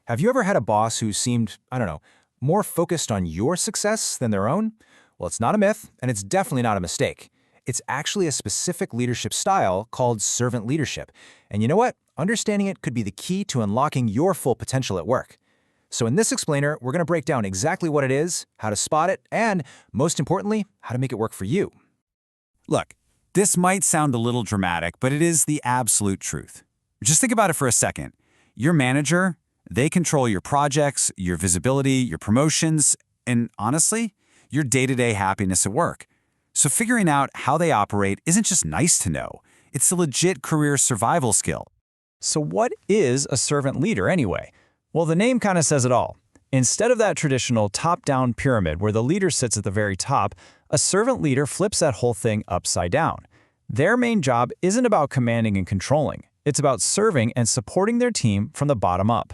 Have you ever had a boss who seemed, I don't know, more focused on your success than their own? Well, it's not a myth, and it's definitely not a mistake. It's actually a specific leadership style called servant leadership. And you know what? Understanding it could be the key to unlocking your full potential at work. So in this explainer, we're going to break down exactly what it is, how to spot it, and, most importantly, how to make it work for you. Look, this might sound a little dramatic, but it is the absolute truth. Just think about it for a second. Your manager, they control your projects, your visibility, your promotions, and honestly, your day-to-day happiness at work. So figuring out how they operate isn't just nice to know. It's a legit career survival skill. So what is a servant leader anyway? Well, the name kind of says it all. Instead of that traditional top-down pyramid where the leader sits at the very top, a servant leader flips that whole thing upside down. Their main job isn't about commanding and controlling. It's about serving and supporting their team from the bottom up.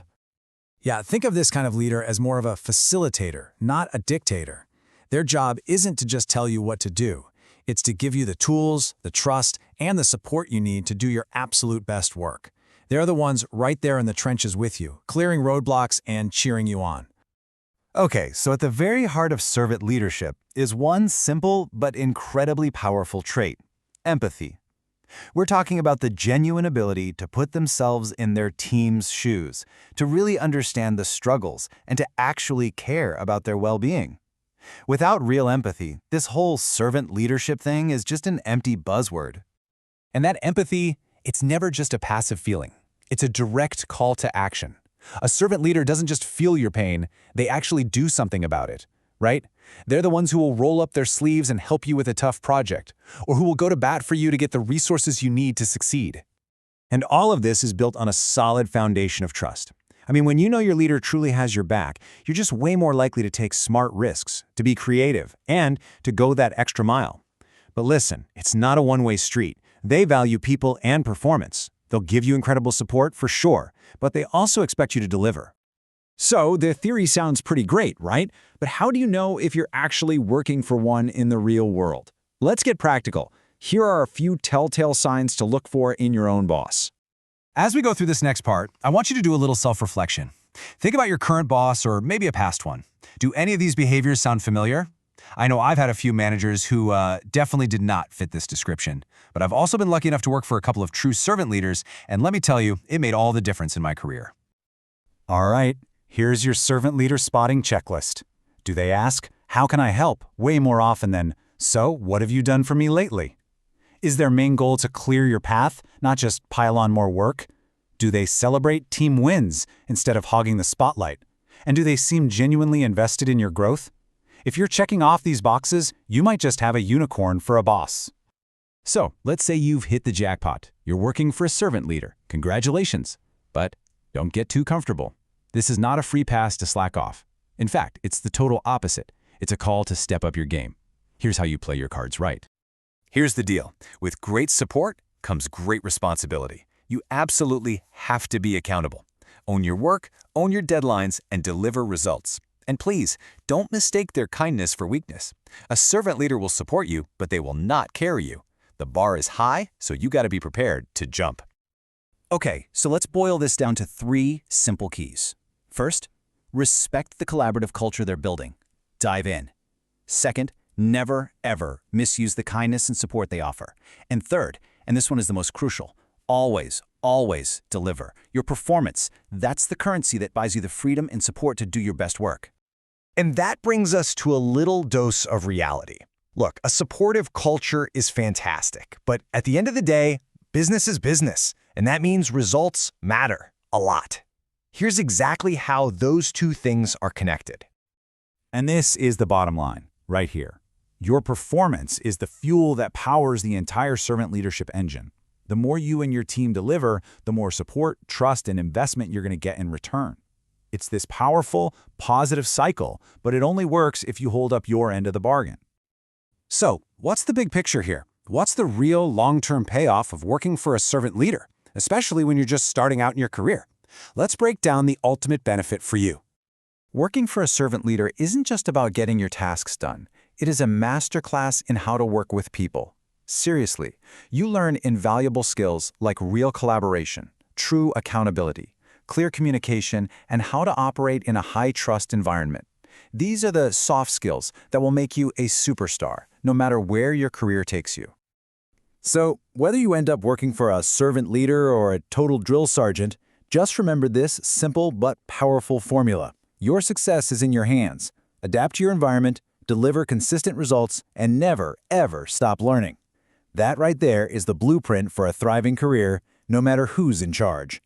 Yeah, think of this kind of leader as more of a facilitator, not a dictator. Their job isn't to just tell you what to do. It's to give you the tools, the trust, and the support you need to do your absolute best work. They're the ones right there in the trenches with you, clearing roadblocks and cheering you on. Okay, so at the very heart of servant leadership is one simple but incredibly powerful trait: empathy. We're talking about the genuine ability to put themselves in their team's shoes, to really understand the struggles, and to actually care about their well-being. Without real empathy, this whole servant leadership thing is just an empty buzzword. And that empathy, it's never just a passive feeling. It's a direct call to action. A servant leader doesn't just feel your pain, they actually do something about it, right? They're the ones who will roll up their sleeves and help you with a tough project, or who will go to bat for you to get the resources you need to succeed. And all of this is built on a solid foundation of trust. I mean, when you know your leader truly has your back, you're just way more likely to take smart risks, to be creative, and to go that extra mile. But listen, it's not a one-way street. They value people and performance. They'll give you incredible support for sure, but they also expect you to deliver. So the theory sounds pretty great, right? But how do you know if you're actually working for one in the real world? Let's get practical. Here are a few telltale signs to look for in your own boss. As we go through this next part, I want you to do a little self-reflection. Think about your current boss or maybe a past one. Do any of these behaviors sound familiar? I know I've had a few managers who definitely did not fit this description, but I've also been lucky enough to work for a couple of true servant leaders, and let me tell you, it made all the difference in my career. All right, here's your servant leader spotting checklist. Do they ask, "How can I help?" way more often than, "So, what have you done for me lately?" Is their main goal to clear your path, not just pile on more work? Do they celebrate team wins instead of hogging the spotlight? And do they seem genuinely invested in your growth? If you're checking off these boxes, you might just have a unicorn for a boss. So, let's say you've hit the jackpot. You're working for a servant leader. Congratulations. But don't get too comfortable. This is not a free pass to slack off. In fact, it's the total opposite. It's a call to step up your game. Here's how you play your cards right. Here's the deal. With great support comes great responsibility. You absolutely have to be accountable. Own your work, own your deadlines, and deliver results. And please, don't mistake their kindness for weakness. A servant leader will support you, but they will not carry you. The bar is high, so you got to be prepared to jump. Okay, so let's boil this down to 3 simple keys. First, respect the collaborative culture they're building. Dive in. Second, never, ever misuse the kindness and support they offer. And third, and this one is the most crucial, always, always deliver. Your performance, that's the currency that buys you the freedom and support to do your best work. And that brings us to a little dose of reality. Look, a supportive culture is fantastic, but at the end of the day, business is business, and that means results matter a lot. Here's exactly how those two things are connected. And this is the bottom line, right here. Your performance is the fuel that powers the entire servant leadership engine. The more you and your team deliver, the more support, trust, and investment you're going to get in return. It's this powerful, positive cycle, but it only works if you hold up your end of the bargain. So, what's the big picture here? What's the real long-term payoff of working for a servant leader, especially when you're just starting out in your career? Let's break down the ultimate benefit for you. Working for a servant leader isn't just about getting your tasks done. It is a masterclass in how to work with people. Seriously, you learn invaluable skills like real collaboration, true accountability, clear communication, and how to operate in a high-trust environment. These are the soft skills that will make you a superstar, no matter where your career takes you. So, whether you end up working for a servant leader or a total drill sergeant, just remember this simple but powerful formula. Your success is in your hands. Adapt to your environment, deliver consistent results, and never, ever stop learning. That right there is the blueprint for a thriving career, no matter who's in charge.